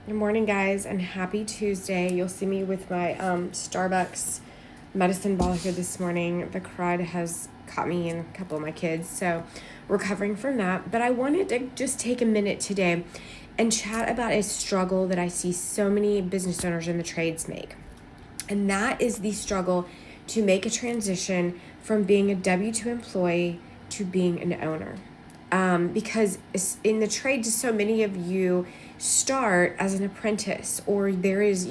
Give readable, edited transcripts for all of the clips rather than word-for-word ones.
Good morning, guys, and happy Tuesday. You'll see me with my Starbucks medicine ball here this morning. The crud has caught me and a couple of my kids, so recovering from that. But I wanted to just take a minute today and chat about a struggle that I see so many business owners in the trades make. And that is the struggle to make a transition from being a W-2 employee to being an owner. Because in the trades, so many of you start as an apprentice, or there is,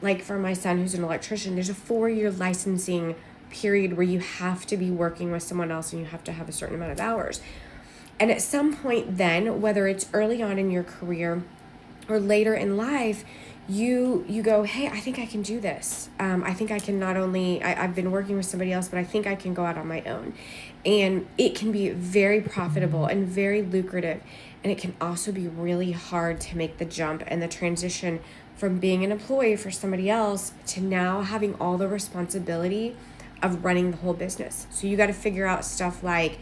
like for my son who's an electrician, there's a 4-year licensing period where you have to be working with someone else and you have to have a certain amount of hours. And at some point then, whether it's early on in your career or later in life, you go, hey, I think I can do this. I think I can not only, I've been working with somebody else, but I think I can go out on my own. And it can be very profitable and very lucrative. And it can also be really hard to make the jump and the transition from being an employee for somebody else to now having all the responsibility of running the whole business. So you got to figure out stuff like,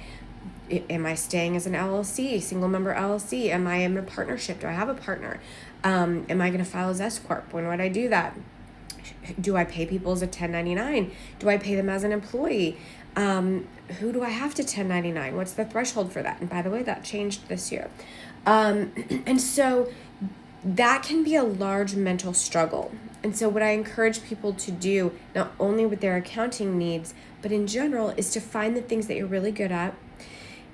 am I staying as an LLC, single member LLC? Am I in a partnership? Do I have a partner? Am I going to file as S Corp? When would I do that? Do I pay people as a 1099? Do I pay them as an employee? Who do I have to 1099? What's the threshold for that? And by the way, that changed this year. And so that can be a large mental struggle. And so what I encourage people to do, not only with their accounting needs, but in general, is to find the things that you're really good at,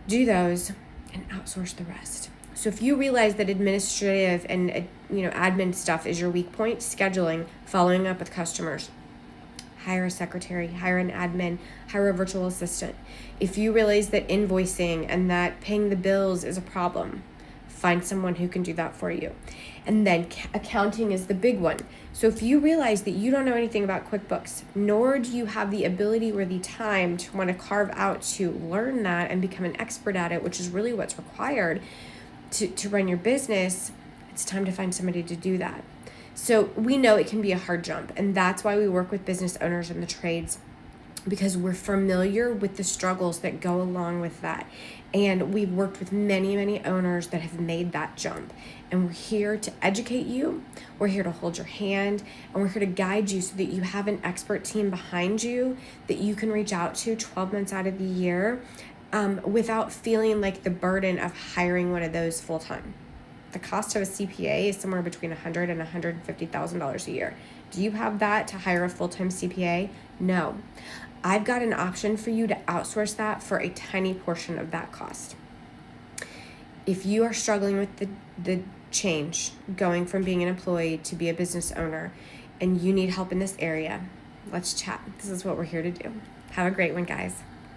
do those, and outsource the rest. So if you realize that administrative and admin stuff is your weak point, scheduling, following up with customers, hire a secretary, hire an admin, hire a virtual assistant. If you realize that invoicing and that paying the bills is a problem, find someone who can do that for you. And then accounting is the big one. So if you realize that you don't know anything about QuickBooks, nor do you have the ability or the time to want to carve out to learn that and become an expert at it, which is really what's required to run your business, it's time to find somebody to do that. So we know it can be a hard jump, and that's why we work with business owners in the trades, because we're familiar with the struggles that go along with that. And we've worked with many, many owners that have made that jump. And we're here to educate you. We're here to hold your hand, and we're here to guide you so that you have an expert team behind you that you can reach out to 12 months out of the year without feeling like the burden of hiring one of those full time. The cost of a CPA is somewhere between $100,000 and $150,000 a year. Do you have that to hire a full-time CPA? No. I've got an option for you to outsource that for a tiny portion of that cost. If you are struggling with the change, going from being an employee to be a business owner, and you need help in this area, let's chat. This is what we're here to do. Have a great one, guys.